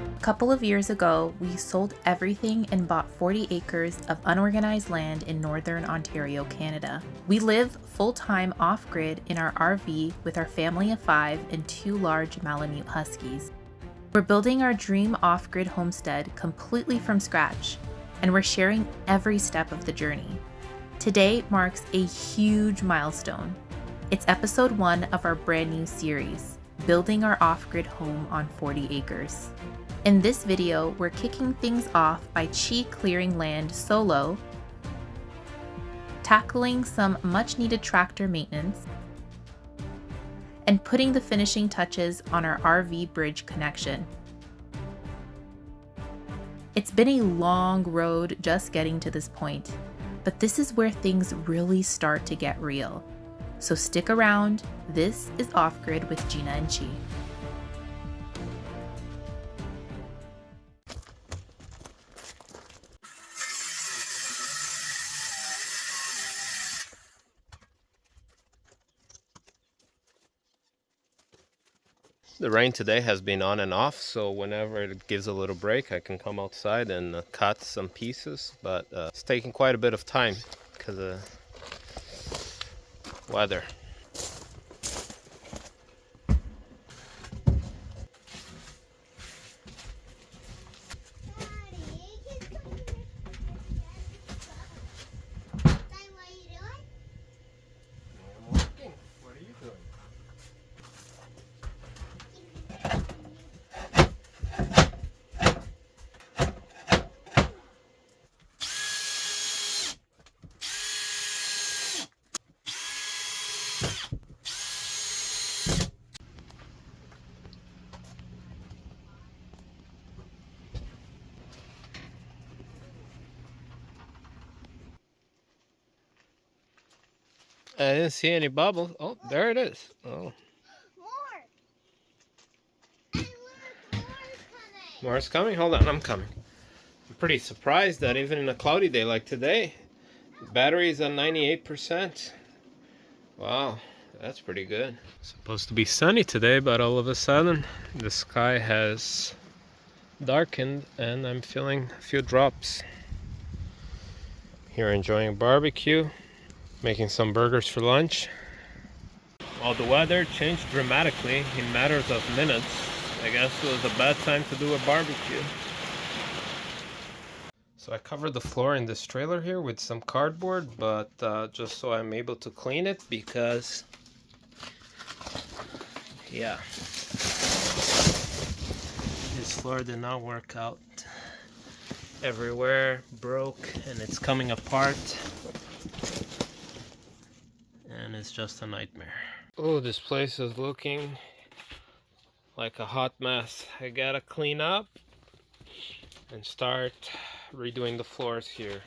A couple of years ago, we sold everything and bought 40 acres of unorganized land in northern Ontario, Canada. We live full-time off-grid in our RV with our family of 5 and 2 large Malamute Huskies. We're building our dream off-grid homestead completely from scratch, and we're sharing every step of the journey. Today marks a huge milestone. It's episode 1 of our brand new series, Building Our Off-Grid Home on 40 Acres. In this video, we're kicking things off by clearing land solo, tackling some much-needed tractor maintenance, and putting the finishing touches on our RV bridge connection. It's been a long road just getting to this point, but this is where things really start to get real. So stick around. This is Off Grid with Gina&Thi. The rain today has been on and off, so whenever it gives a little break I can come outside and cut some pieces, but it's taking quite a bit of time because of weather. I didn't see any bubbles. Oh, there it is. Oh. More is coming? Hold on, I'm coming. I'm pretty surprised that even in a cloudy day like today, the battery is at 98%. Wow, that's pretty good. Supposed to be sunny today, but all of a sudden the sky has darkened and I'm feeling a few drops. Here enjoying barbecue, making some burgers for lunch. Well, the weather changed dramatically in matters of minutes. I guess it was a bad time to do a barbecue. So I covered the floor in this trailer here with some cardboard, but just so I'm able to clean it because, yeah, this floor did not work out. Everywhere broke and it's coming apart. And it's just a nightmare. Oh, this place is looking like a hot mess. I gotta clean up and start redoing the floors here.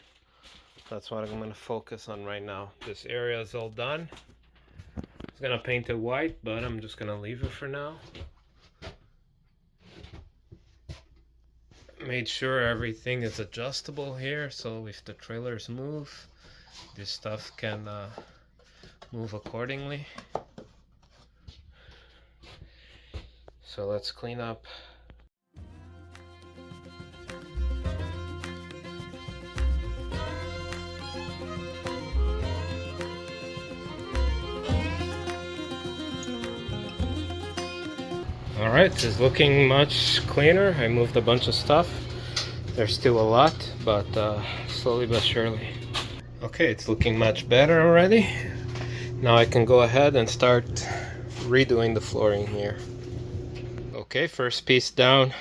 That's what I'm gonna focus on right now. This area is all done. I was gonna paint it white, but I'm just gonna leave it for now. Made sure everything is adjustable here, so if the trailers move, this stuff can move accordingly. So let's clean up. Alright, it's looking much cleaner. I moved a bunch of stuff. There's still a lot, but slowly but surely. Okay, it's looking much better already. Now I can go ahead and start redoing the flooring here. Okay, first piece down.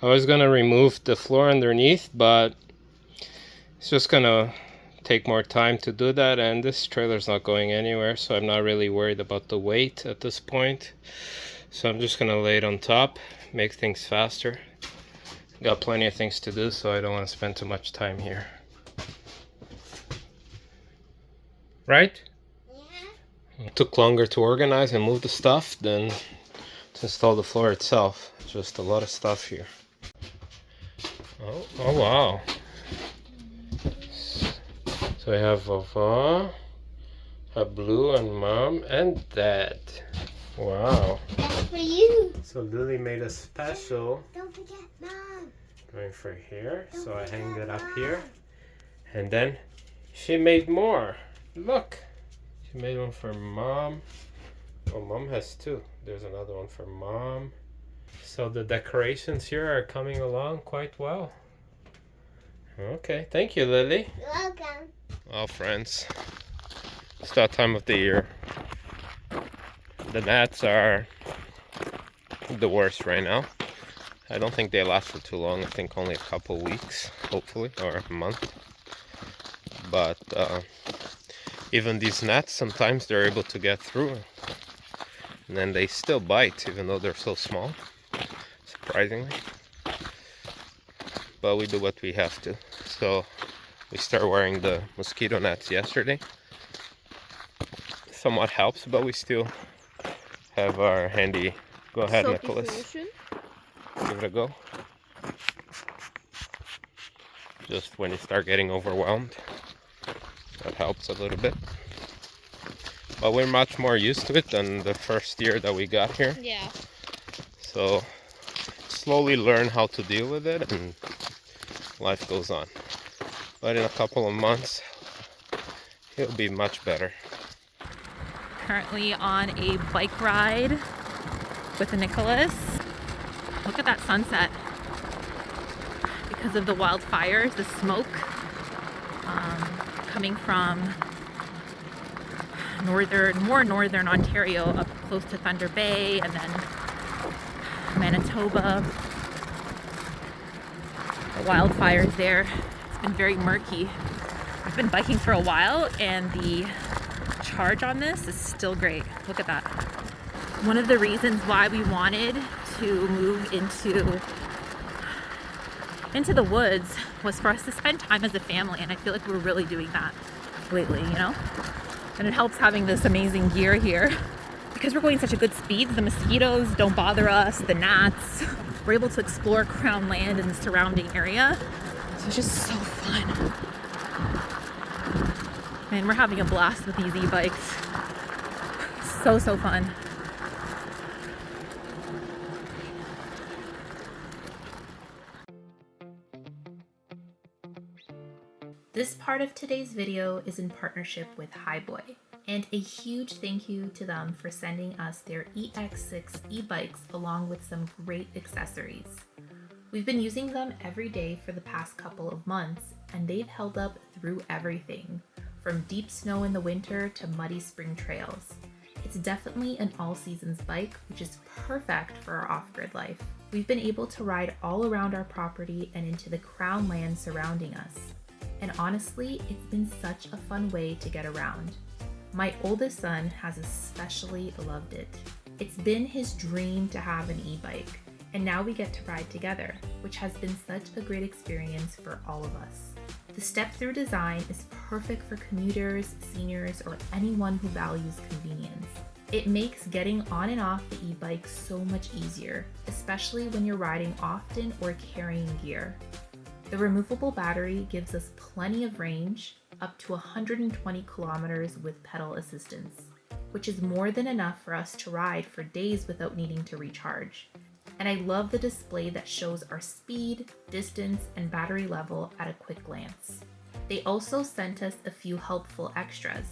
I was gonna remove the floor underneath, but it's just gonna take more time to do that, and this trailer's not going anywhere, so I'm not really worried about the weight at this point. So I'm just gonna lay it on top, make things faster. Got plenty of things to do, so I don't want to spend too much time here. Right? It took longer to organize and move the stuff than to install the floor itself. Just a lot of stuff here. Oh wow. So I have Vava, a Blue, and Mom, and Dad. Wow. That's for you. So Lily made a special. Don't forget Mom. Going for here. Don't So I hanged forget it up Mom. here. And then she made more. Look. She made one for Mom. Oh, Mom has two. There's another one for Mom. So the decorations here are coming along quite well. Okay, thank you, Lily. You're welcome. Well, friends, it's that time of the year. The gnats are the worst right now. I don't think they last for too long. I think only a couple weeks, hopefully, or a month. But even these gnats, sometimes they're able to get through. And then they still bite, even though they're so small, surprisingly. But we do what we have to. So we started wearing the mosquito nets yesterday. Somewhat helps, but we still have our handy. Go ahead, Soapy Nicholas. solution. Give it a go. Just when you start getting overwhelmed, that helps a little bit. But we're much more used to it than the first year that we got here. Yeah. So slowly learn how to deal with it, and life goes on. But in a couple of months, it'll be much better. Currently on a bike ride with Nicholas. Look at that sunset. Because of the wildfires, the smoke coming from more northern Ontario up close to Thunder Bay and then Manitoba. The wildfires there. It's been very murky. I've been biking for a while and the charge on this is still great. Look at that. One of the reasons why we wanted to move into the woods was for us to spend time as a family, and I feel like we're really doing that lately, you know? And it helps having this amazing gear here. Because we're going such a good speed, the mosquitoes don't bother us, the gnats. We're able to explore Crown Land and the surrounding area. So it's just so fun. Man, we're having a blast with these e-bikes. So fun. This part of today's video is in partnership with Hiboy, and a huge thank you to them for sending us their EX6 e-bikes along with some great accessories. We've been using them every day for the past couple of months, and they've held up through everything, from deep snow in the winter to muddy spring trails. It's definitely an all-seasons bike, which is perfect for our off-grid life. We've been able to ride all around our property and into the Crown Land surrounding us. And honestly, it's been such a fun way to get around. My oldest son has especially loved it. It's been his dream to have an e-bike, and now we get to ride together, which has been such a great experience for all of us. The step-through design is perfect for commuters, seniors, or anyone who values convenience. It makes getting on and off the e-bike so much easier, especially when you're riding often or carrying gear. The removable battery gives us plenty of range, up to 120 kilometers with pedal assistance, which is more than enough for us to ride for days without needing to recharge. And I love the display that shows our speed, distance, and battery level at a quick glance. They also sent us a few helpful extras: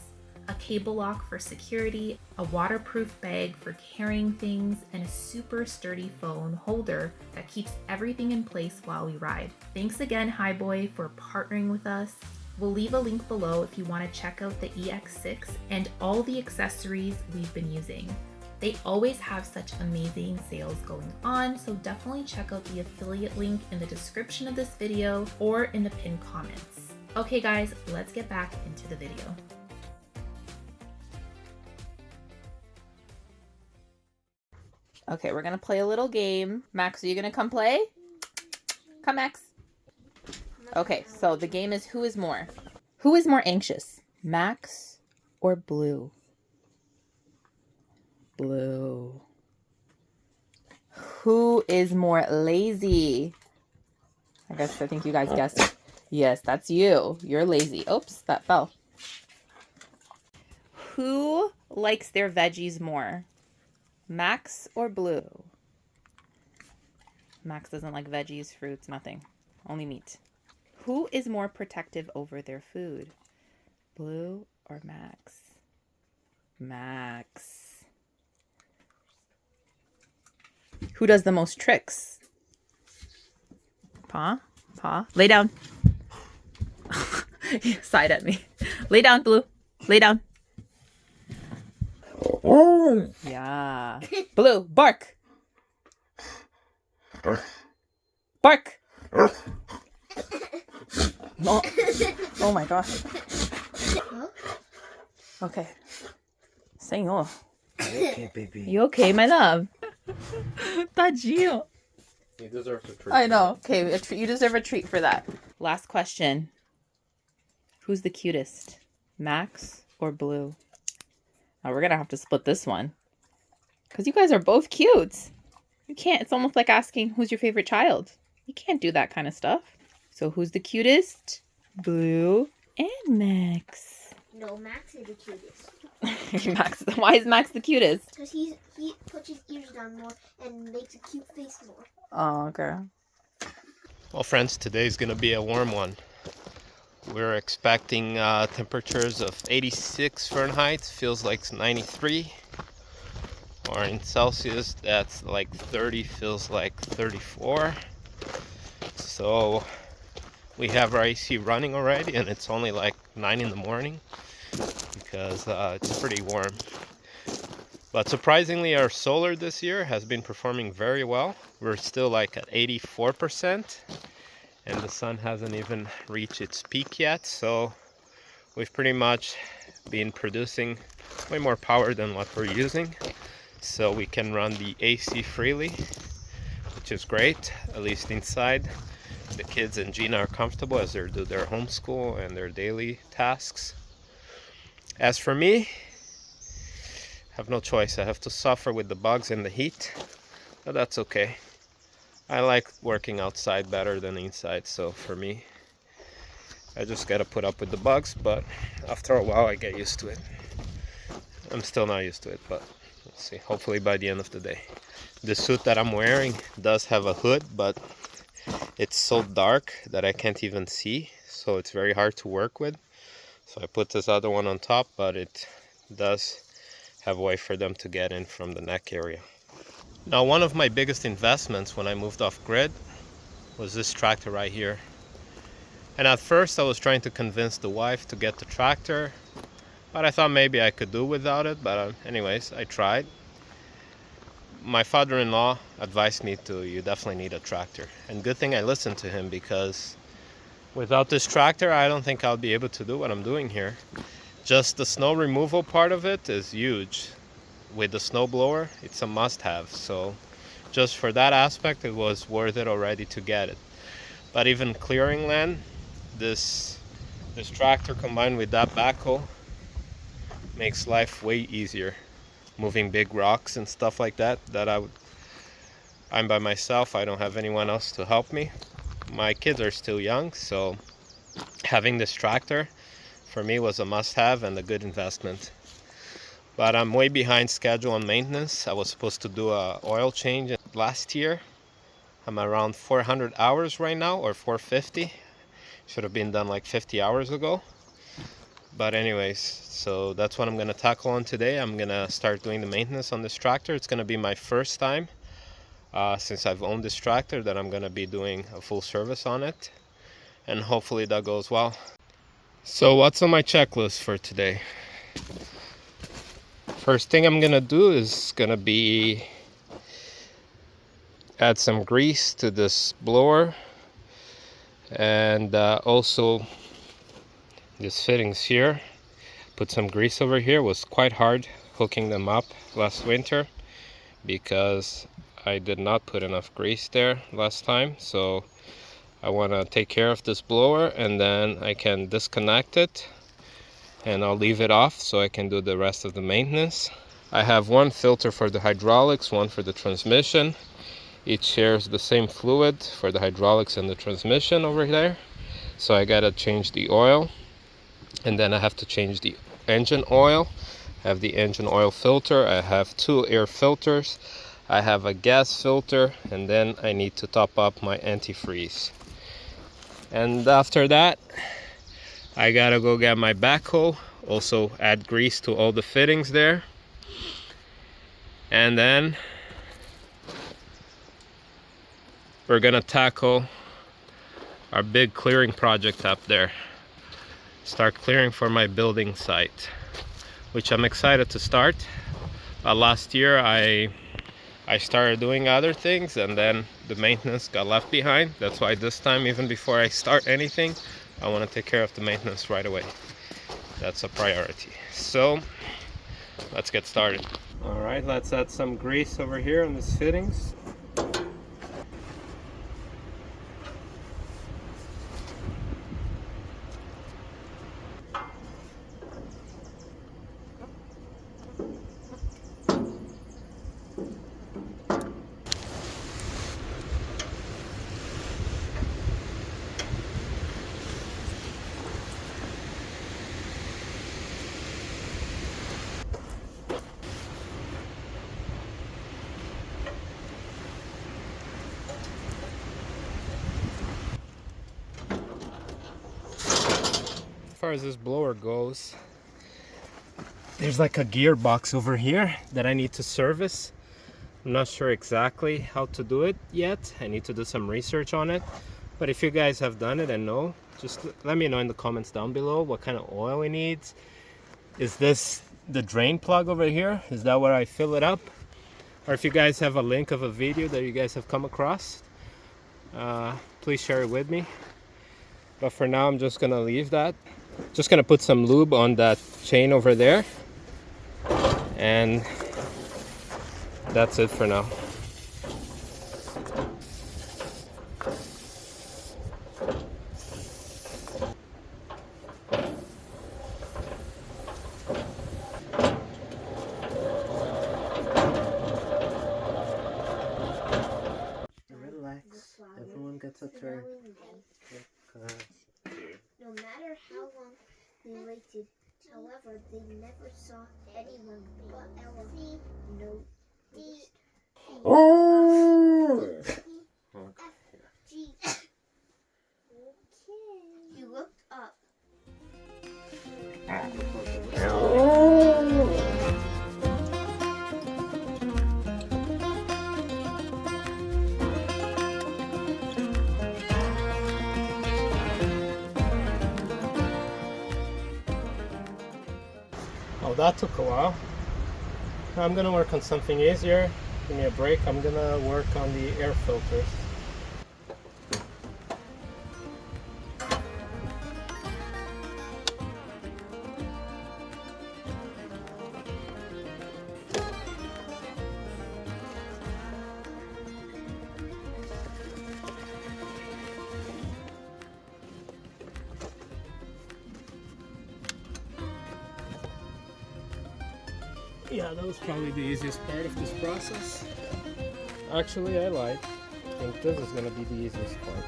a cable lock for security, a waterproof bag for carrying things, and a super sturdy phone holder that keeps everything in place while we ride. Thanks again, Hiboy, for partnering with us. We'll leave a link below if you want to check out the EX6 and all the accessories we've been using. They always have such amazing sales going on, so definitely check out the affiliate link in the description of this video or in the pinned comments. Okay guys, let's get back into the video. Okay, we're gonna play a little game. Max, are you gonna come play? Come, Max. Okay, so the game is who is more? Who is more anxious? Max or Blue? Blue. Who is more lazy? I think you guys guessed it. Yes, that's you. You're lazy. Oops, that fell. Who likes their veggies more? Max or Blue? Max doesn't like veggies, fruits, nothing. Only meat. Who is more protective over their food? Blue or Max? Max. Who does the most tricks? Paw? Paw? Lay down. You sighed at me. Lay down, Blue. Lay down. Yeah. Blue, bark. Bark. Oh, oh my gosh. Okay. Senhor. Okay, baby. You okay, my love? Tadinho. He deserves a treat. I know. Okay, you deserve a treat for that. Last question. Who's the cutest? Max or Blue? Oh, we're going to have to split this one. Because you guys are both cute. You can't. It's almost like asking who's your favorite child. You can't do that kind of stuff. So who's the cutest? Blue and Max. No, Max is the cutest. Max. Why is Max the cutest? Because he puts his ears down more and makes a cute face more. Oh, okay. Well, friends, today's gonna be a warm one. We're expecting temperatures of 86 Fahrenheit, feels like 93. Or in Celsius, that's like 30, feels like 34. So we have our AC running already, and it's only like 9 in the morning because it's pretty warm. But surprisingly, our solar this year has been performing very well. We're still like at 84%, and the sun hasn't even reached its peak yet. So we've pretty much been producing way more power than what we're using. So we can run the AC freely, which is great, at least inside. The kids and Gina are comfortable as they do their homeschool and their daily tasks. As for me, I have no choice. I have to suffer with the bugs and the heat, but that's okay. I like working outside better than inside, so for me, I just gotta put up with the bugs, but after a while I get used to it. I'm still not used to it, but we'll see. Hopefully by the end of the day. The suit that I'm wearing does have a hood, but it's so dark that I can't even see, so it's very hard to work with. So I put this other one on top, but it does have a way for them to get in from the neck area. Now, one of my biggest investments when I moved off grid was this tractor right here. And at first I was trying to convince the wife to get the tractor, but I thought maybe I could do without it. But anyways, I tried. My father-in-law advised me you definitely need a tractor. And good thing I listened to him, because without this tractor, I don't think I'll be able to do what I'm doing here. Just the snow removal part of it is huge. With the snow blower, it's a must-have. So just for that aspect, it was worth it already to get it. But even clearing land, this tractor combined with that backhoe makes life way easier. Moving big rocks and stuff like that I'm by myself. I don't have anyone else to help me. My kids are still young, so having this tractor for me was a must-have and a good investment. But I'm way behind schedule on maintenance. I was supposed to do a oil change last year. I'm around 400 hours right now, or 450. Should have been done like 50 hours ago. But anyways, so that's what I'm gonna tackle on today. I'm gonna start doing the maintenance on this tractor. It's gonna be my first time since I've owned this tractor that I'm gonna be doing a full service on it. And hopefully that goes well. So what's on my checklist for today? First thing I'm gonna do is gonna be add some grease to this blower, and also these fittings here. Put some grease over here. It was quite hard hooking them up last winter because I did not put enough grease there last time. So I want to take care of this blower, and then I can disconnect it and I'll leave it off so I can do the rest of the maintenance. I have one filter for the hydraulics, one for the transmission. Each shares the same fluid for the hydraulics and the transmission over there. So I gotta change the oil, and then I have to change the engine oil. I have the engine oil filter, I have 2 air filters, I have a gas filter, and then I need to top up my antifreeze. And after that, I gotta go get my backhoe, also add grease to all the fittings there. And then we're gonna tackle our big clearing project up there. Start clearing for my building site, which I'm excited to start. Last year I started doing other things and then the maintenance got left behind. That's why this time, even before I start anything, I want to take care of the maintenance right away. That's a priority. So let's get started. All right, let's add some grease over here on these fittings. As far as this blower goes, there's like a gearbox over here that I need to service. I'm not sure exactly how to do it yet. I need to do some research on it. But if you guys have done it and know, just let me know in the comments down below what kind of oil it needs. Is this the drain plug over here? Is that where I fill it up? Or if you guys have a link of a video that you guys have come across, please share it with me. But for now, I'm just gonna leave that. Just gonna put some lube on that chain over there, and that's it for now. Relax. Everyone gets a turn. No matter how long they waited, however, they never saw anyone but our noticed. You looked up. Oh, that took a while. I'm gonna work on something easier. Give me a break. I'm gonna work on the air filters. Yeah, that was probably the easiest part of this process. Actually, I think this is gonna be the easiest part.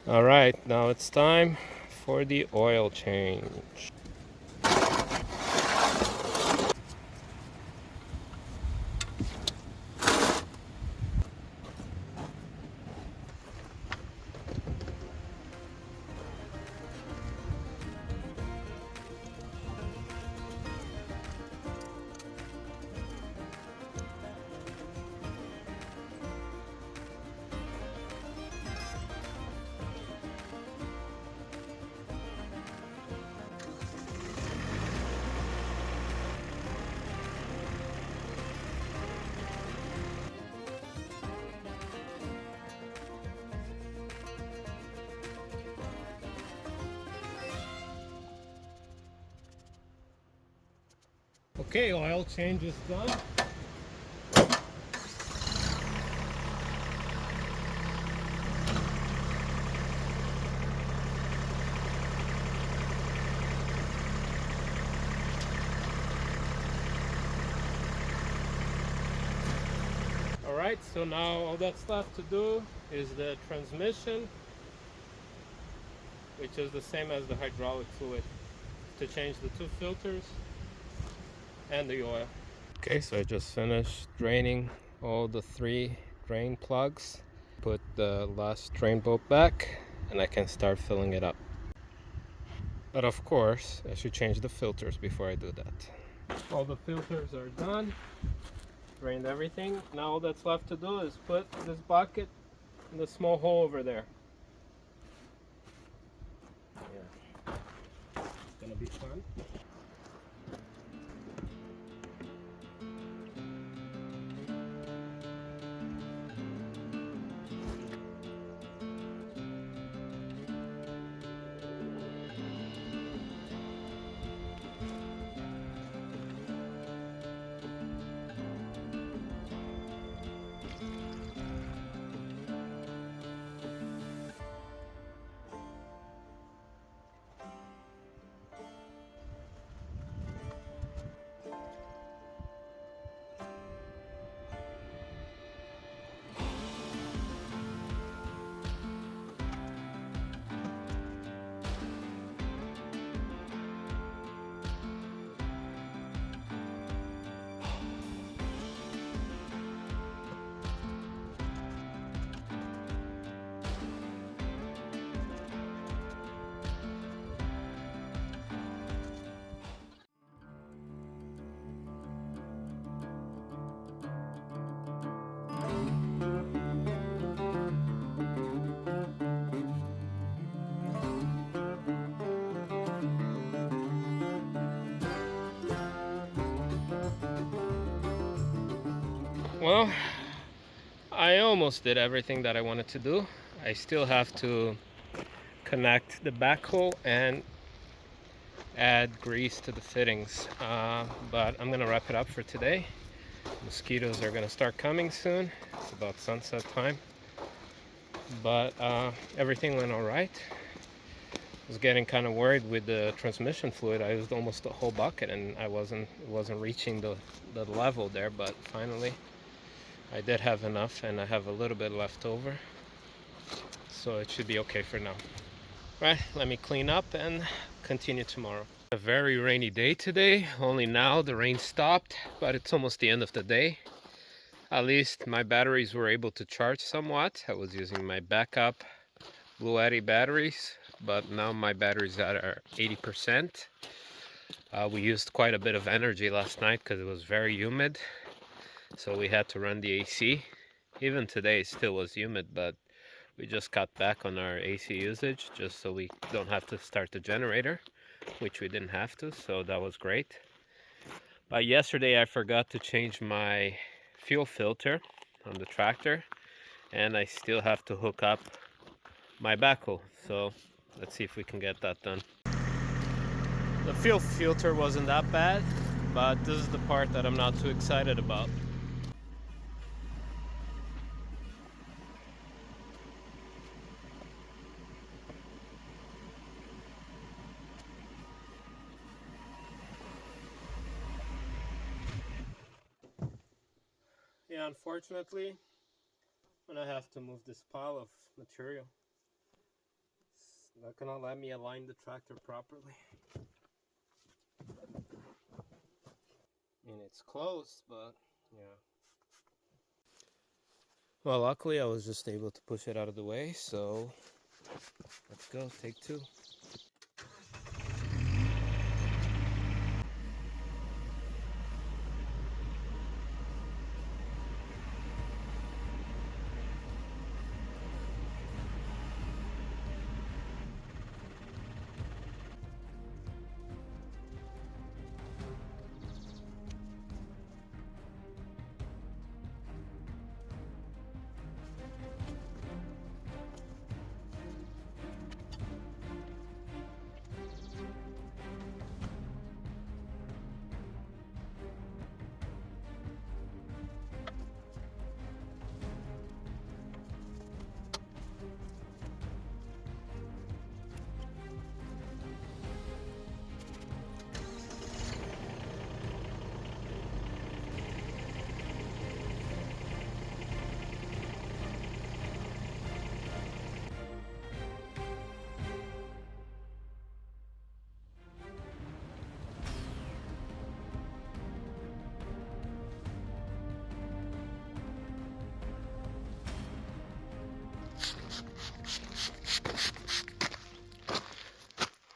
All right, now it's time for the oil change. Okay, oil change is done. Alright, so now all that's left to do is the transmission, which is the same as the hydraulic fluid, to change the 2 filters and the oil. Okay, so I just finished draining all the 3 drain plugs. Put the last drain bolt back and I can start filling it up. But of course, I should change the filters before I do that. All the filters are done. Drained everything. Now all that's left to do is put this bucket in the small hole over there. Yeah. It's gonna be fun. Well, I almost did everything that I wanted to do. I still have to connect the backhoe and add grease to the fittings. But I'm gonna wrap it up for today. Mosquitoes are gonna start coming soon. It's about sunset time. But everything went all right. I was getting kind of worried with the transmission fluid. I used almost the whole bucket and it wasn't reaching the level there, but finally I did have enough and I have a little bit left over. So it should be okay for now. Right, let me clean up and continue tomorrow. A very rainy day today. Only now the rain stopped, but it's almost the end of the day. At least my batteries were able to charge somewhat. I was using my backup Blue Eddy batteries, but now my batteries are 80%. We used quite a bit of energy last night because it was very humid. So we had to run the AC. Even today it still was humid, but we just cut back on our AC usage just so we don't have to start the generator, which we didn't have to, so that was great. But yesterday I forgot to change my fuel filter on the tractor, and I still have to hook up my backhoe. So let's see if we can get that done. The fuel filter wasn't that bad, but this is the part that I'm not too excited about. Yeah, unfortunately, I'm gonna have to move this pile of material. It's not gonna let me align the tractor properly. I mean, it's close, but yeah. Well, luckily I was just able to push it out of the way, so let's go, take 2.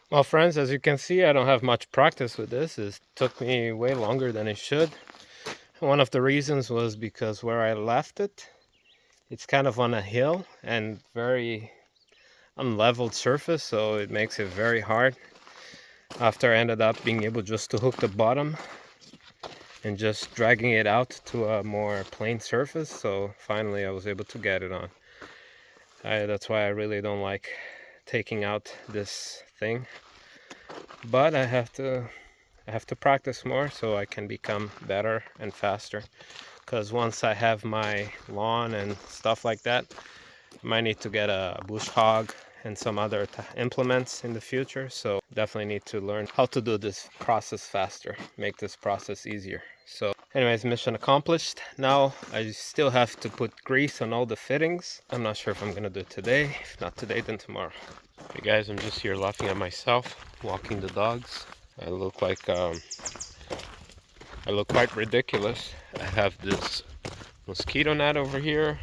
Well, friends, as you can see, I don't have much practice with this. It took me way longer than it should. One of the reasons was because where I left it, it's kind of on a hill and very unleveled surface, so it makes it very hard. After I ended up being able just to hook the bottom and just dragging it out to a more plain surface, so finally I was able to get it on. That's why I really don't like taking out this thing, but I have to practice more so I can become better and faster, because once I have my lawn and stuff like that, I might need to get a bush hog and some other implements in the future, so definitely need to learn how to do this process faster, make this process easier. So anyways, mission accomplished. Now I still have to put grease on all the fittings. I'm not sure if I'm gonna do it today. If not today, then tomorrow. Hey guys, I'm just here laughing at myself, walking the dogs. I look like I look quite ridiculous. I have this mosquito net over here,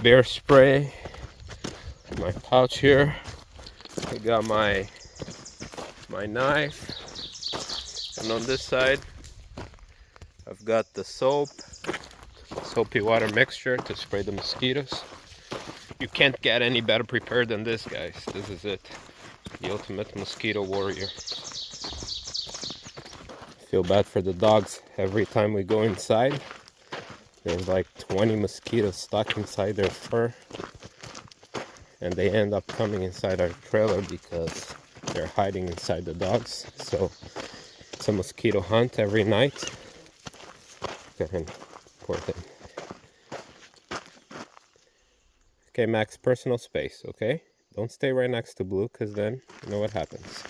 bear spray, my pouch here. I got my knife, and on this side I've got the soapy water mixture to spray the mosquitoes. You can't get any better prepared than this, guys. This is it, the ultimate mosquito warrior. Feel bad for the dogs. Every time we go inside, there's like 20 mosquitoes stuck inside their fur, and they end up coming inside our trailer because they're hiding inside the dogs. So it's a mosquito hunt every night. Look at him, poor thing. Okay, Max, personal space, okay? Don't stay right next to Blue, because then you know what happens.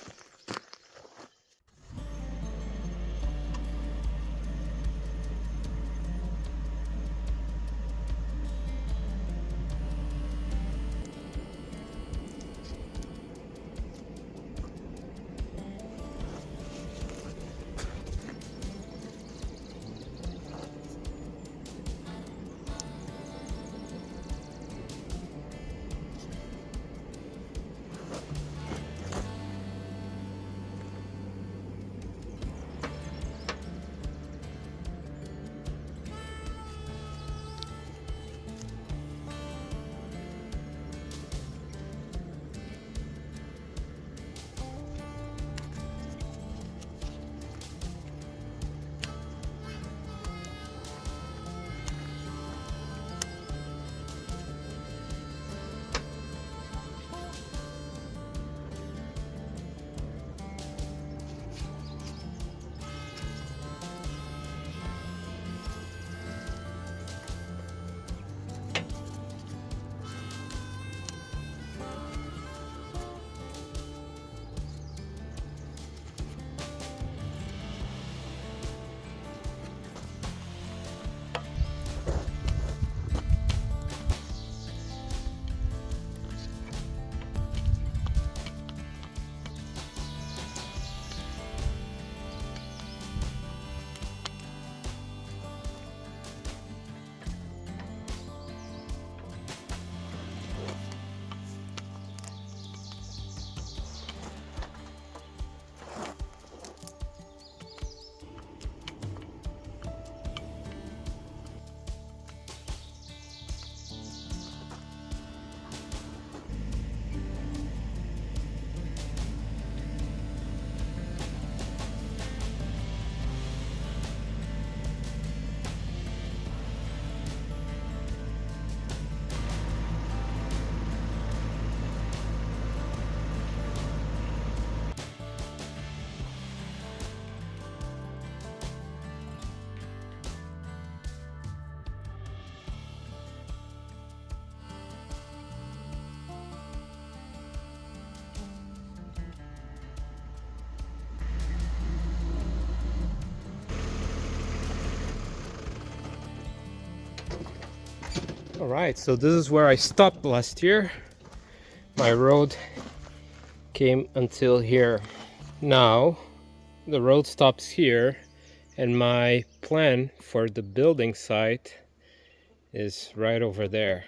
Alright, so this is where I stopped last year. My road came until here. Now the road stops here, and my plan for the building site is right over there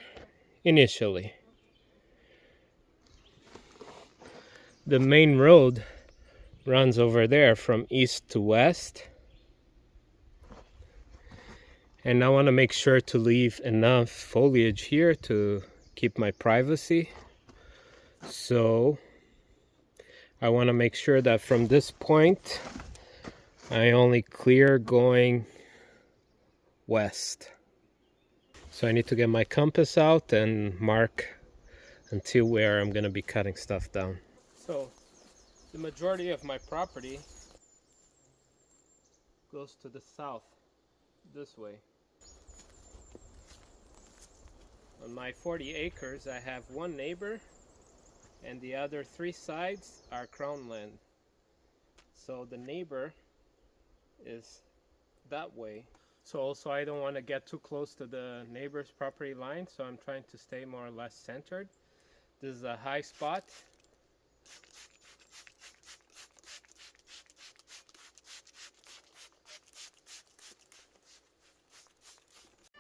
initially. The main road runs over there from east to west, and I want to make sure to leave enough foliage here to keep my privacy. So I want to make sure that from this point I only clear going west. So I need to get my compass out and mark until where I'm going to be cutting stuff down. So the majority of my property goes to the south, this way. On my 40 acres, I have one neighbor, and the other 3 sides are crown land. So the neighbor is that way. So also I don't want to get too close to the neighbor's property line, so I'm trying to stay more or less centered. This is a high spot.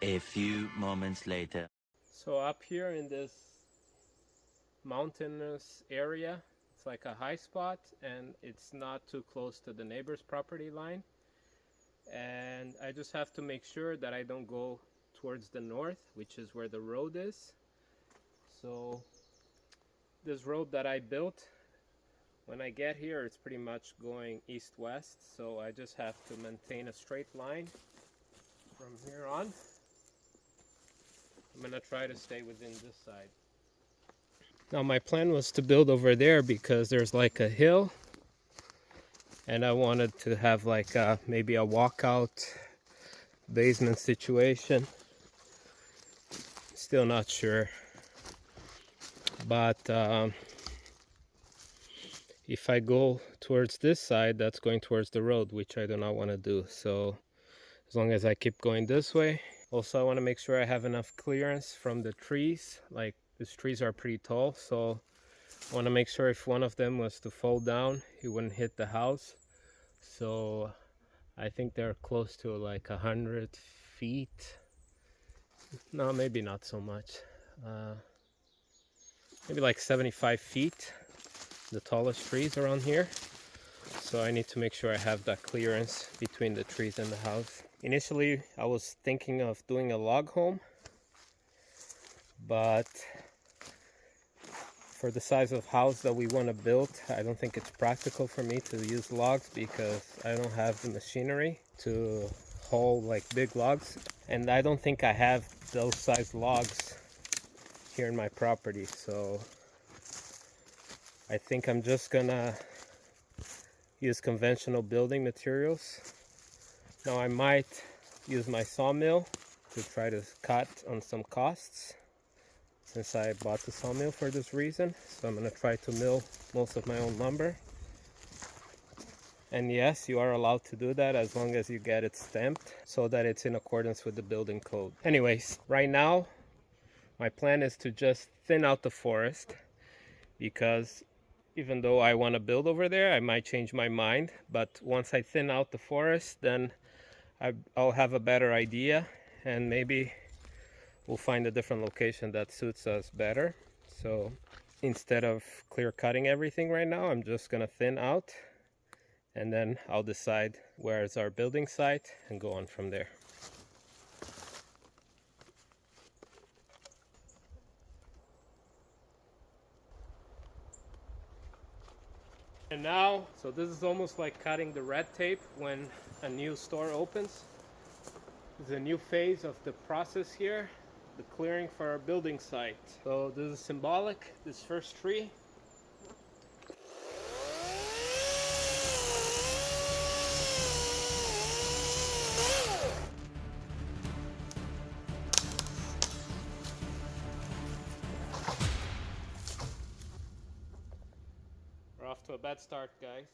A few moments later. So up here in this mountainous area, it's like a high spot, and it's not too close to the neighbor's property line. And I just have to make sure that I don't go towards the north, which is where the road is. So this road that I built, when I get here, it's pretty much going east-west, so I just have to maintain a straight line from here on. I'm gonna try to stay within this side. Now my plan was to build over there because there's like a hill, and I wanted to have like maybe a walkout basement situation. Still not sure, but if I go towards this side, that's going towards the road, which I do not want to do. So as long as I keep going this way. Also, I want to make sure I have enough clearance from the trees. Like, these trees are pretty tall, so I want to make sure if one of them was to fall down, it wouldn't hit the house. So I think they're close to like 100 feet. No, maybe not so much. Maybe like 75 feet, the tallest trees around here. So I need to make sure I have that clearance between the trees and the house. Initially, I was thinking of doing a log home, but for the size of house that we want to build, I don't think it's practical for me to use logs because I don't have the machinery to haul like big logs, and I don't think I have those size logs here in my property. So I think I'm just gonna use conventional building materials. Now I might use my sawmill to try to cut on some costs, since I bought the sawmill for this reason. So I'm going to try to mill most of my own lumber. And yes, you are allowed to do that as long as you get it stamped so that it's in accordance with the building code. Anyways, right now my plan is to just thin out the forest, because even though I want to build over there, I might change my mind. But once I thin out the forest, then I'll have a better idea, and maybe we'll find a different location that suits us better. So instead of clear cutting everything right now, I'm just gonna thin out, and then I'll decide where is our building site and go on from there. And now, so this is almost like cutting the red tape when a new store opens. This is a new phase of the process here, the clearing for our building site. So this is symbolic, this first tree. We're off to a bad start, guys.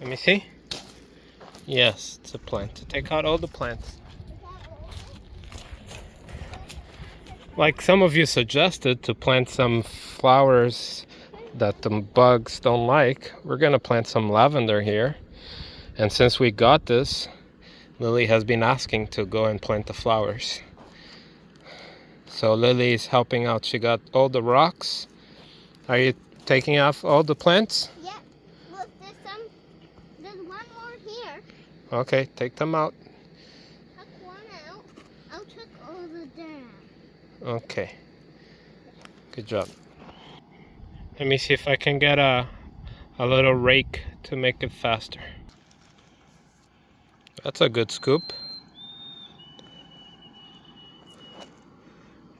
Let me see. Yes, it's a plant. Take out all the plants. Like some of you suggested to plant some flowers that the bugs don't like. We're gonna plant some lavender here. And since we got this, Lily has been asking to go and plant the flowers. So Lily is helping out. She got all the rocks. Are you taking off all the plants? Yeah. Look, there's one more here. Okay, take them out. Took one out. I'll took all the down. Okay. Good job. Let me see if I can get a little rake to make it faster. That's a good scoop.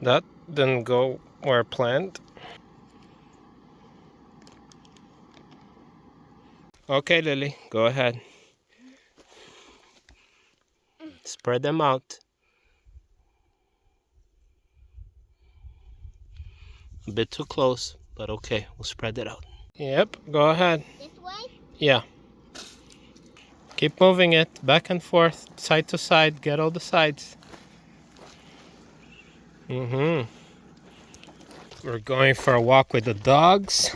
That didn't go where planned. Okay, Lily, go ahead. Spread them out. A bit too close, but okay, we'll spread it out. Yep, go ahead. This way? Yeah. Keep moving it back and forth, side to side, get all the sides. We're going for a walk with the dogs.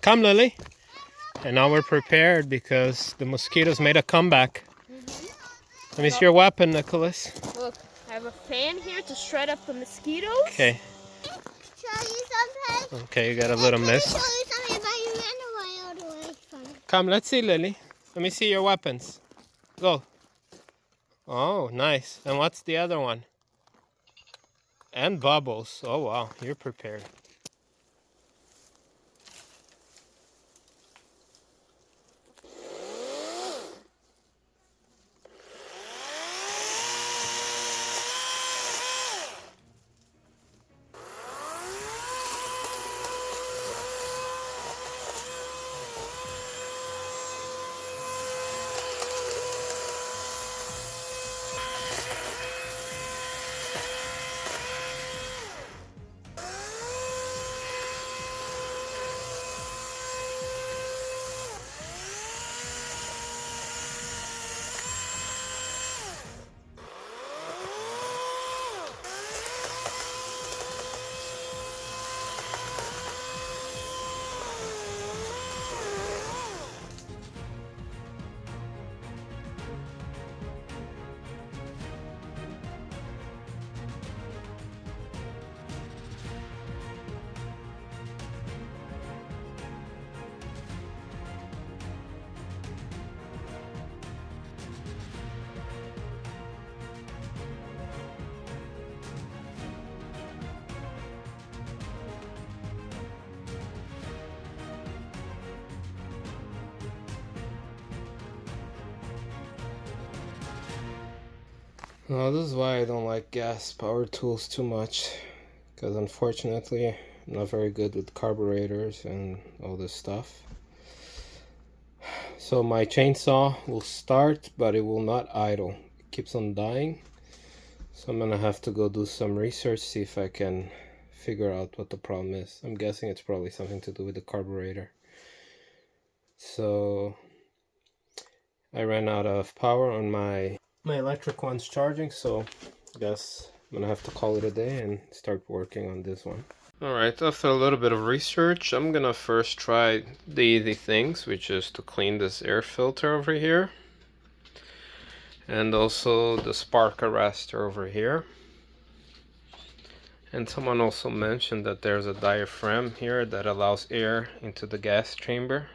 Come, Lily. And now we're prepared because the mosquitoes made a comeback. Let me see your weapon, Nicholas. Look, I have a fan here to shred up the mosquitoes. Okay. Show you something? Okay, you got a little mist. Show you something, but you ran away all the way from it. Come, let's see, Lily. Let me see your weapons. Go. Oh, nice. And what's the other one? And bubbles. Oh, wow. You're prepared. Well, this is why I don't like gas power tools too much, because unfortunately I'm not very good with carburetors and all this stuff. So my chainsaw will start, but it will not idle. It keeps on dying. So I'm gonna have to go do some research, see if I can figure out what the problem is. I'm guessing it's probably something to do with the carburetor. So I ran out of power on my electric one's charging, so I guess I'm gonna have to call it a day and start working on this one. Alright, after a little bit of research, I'm gonna first try the easy things, which is to clean this air filter over here. And also the spark arrestor over here. And someone also mentioned that there's a diaphragm here that allows air into the gas chamber.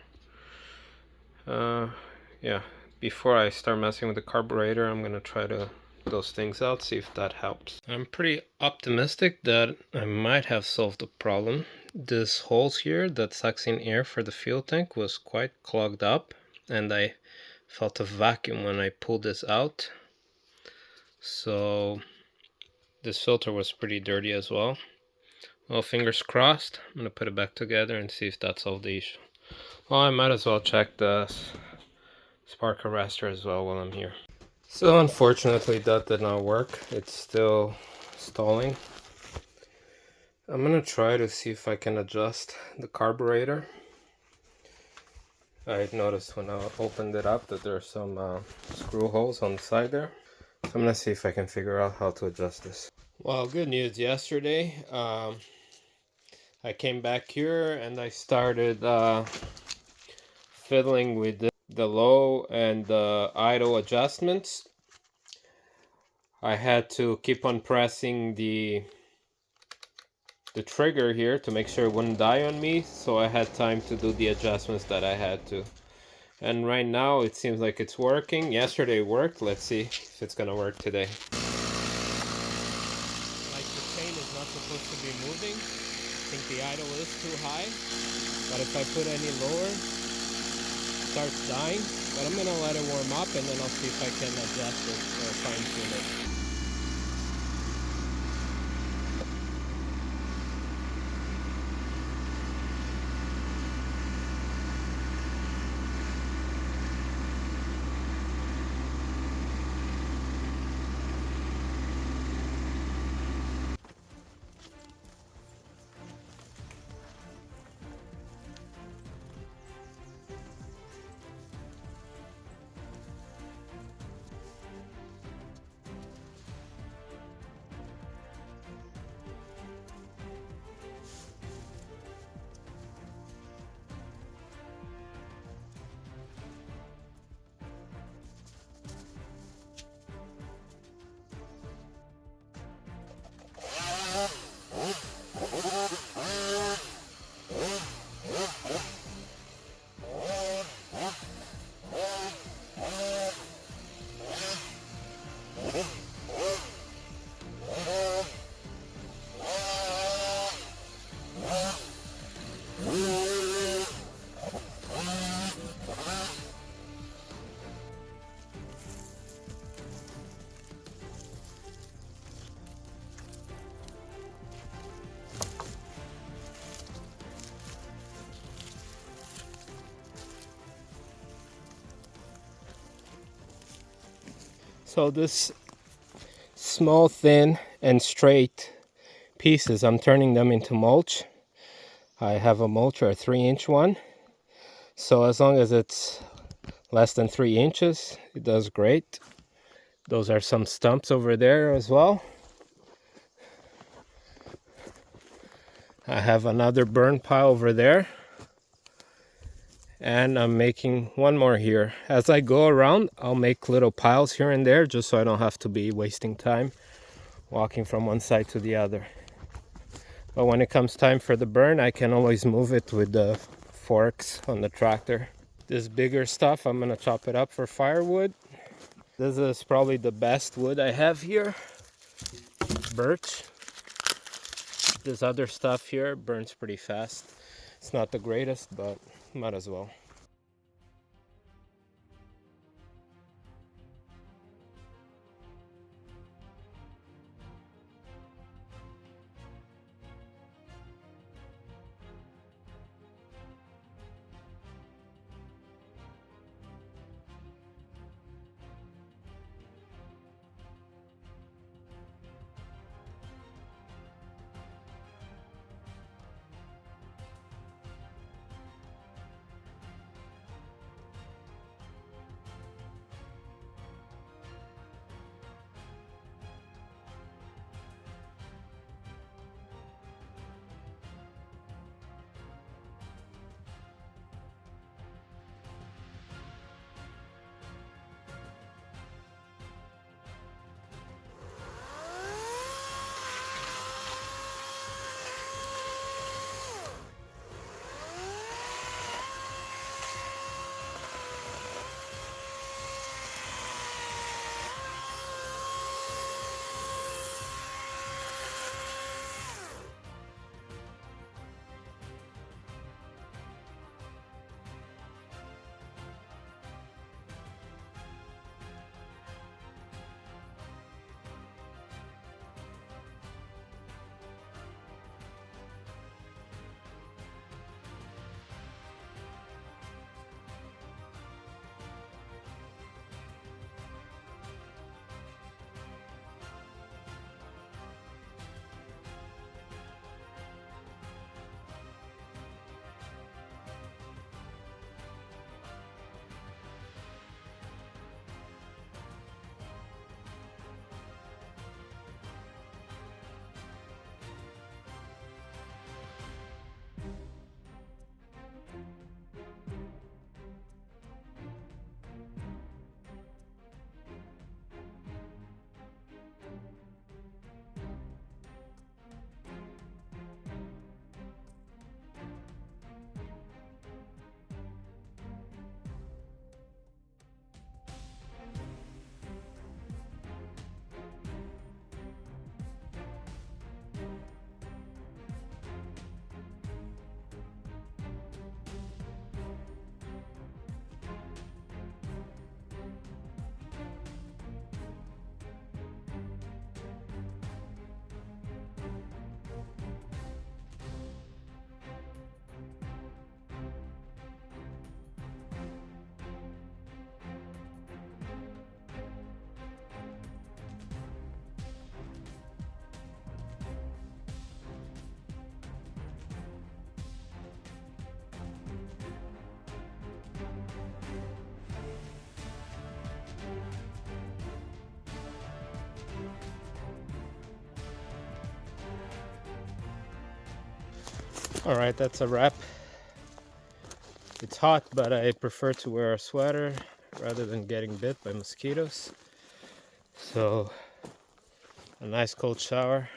Yeah. Before I start messing with the carburetor, I'm gonna try to those things out, see if that helps. I'm pretty optimistic that I might have solved the problem. This holes here that sucks in air for the fuel tank was quite clogged up, and I felt a vacuum when I pulled this out. So this filter was pretty dirty as well. Well, fingers crossed. I'm gonna put it back together and see if that solved the issue. Well, I might as well check the spark arrestor as well while I'm here. So unfortunately that did not work. It's still stalling. I'm gonna try to see if I can adjust the carburetor. I noticed when I opened it up that there are some screw holes on the side there. So I'm gonna see if I can figure out how to adjust this. Well, good news. Yesterday, I came back here and I started fiddling with the low and the idle adjustments. I had to keep on pressing the trigger here to make sure it wouldn't die on me, so I had time to do the adjustments that I had to. And right now it seems like it's working. Yesterday it worked. Let's see if it's gonna work today. Like the chain is not supposed to be moving. I think the idle is too high, but if I put any lower, it starts dying. But I'm gonna let it warm up and then I'll see if I can adjust it or fine tune it. So this small, thin, and straight pieces, I'm turning them into mulch. I have a mulcher, a 3-inch one. So as long as it's less than 3 inches, it does great. Those are some stumps over there as well. I have another burn pile over there. And I'm making one more here. As I go around, I'll make little piles here and there just so I don't have to be wasting time walking from one side to the other. But when it comes time for the burn, I can always move it with the forks on the tractor. This bigger stuff, I'm gonna chop it up for firewood. This is probably the best wood I have here. Birch. This other stuff here burns pretty fast. It's not the greatest, but might as well. All right, that's a wrap. It's hot, but I prefer to wear a sweater rather than getting bit by mosquitoes. So a nice cold shower,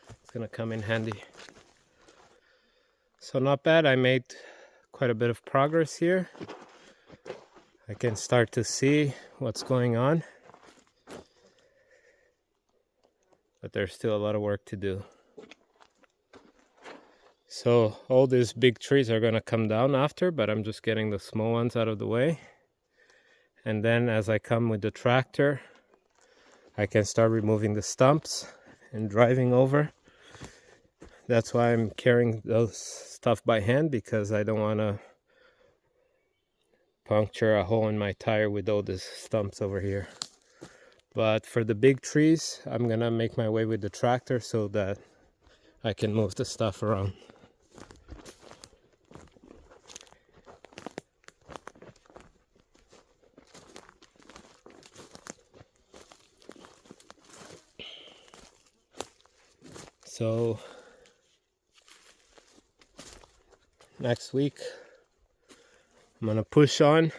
it's gonna come in handy. So not bad, I made quite a bit of progress here. I can start to see what's going on, but there's still a lot of work to do. So all these big trees are gonna come down after, but I'm just getting the small ones out of the way. And then as I come with the tractor, I can start removing the stumps and driving over. That's why I'm carrying those stuff by hand, because I don't want to puncture a hole in my tire with all these stumps over here. But for the big trees, I'm gonna make my way with the tractor so that I can move the stuff around. So next week I'm gonna push on,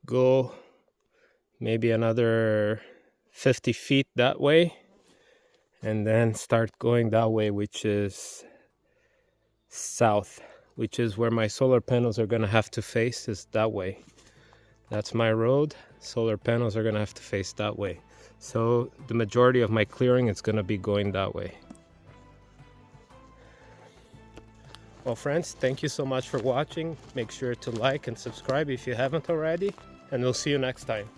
go maybe another 50 feet that way, and then start going that way, which is south, which is where my solar panels are gonna have to face, is that way. That's my road. Solar panels are gonna have to face that way. So the majority of my clearing is gonna be going that way. Well, friends, thank you so much for watching. Make sure to like and subscribe if you haven't already, and we'll see you next time.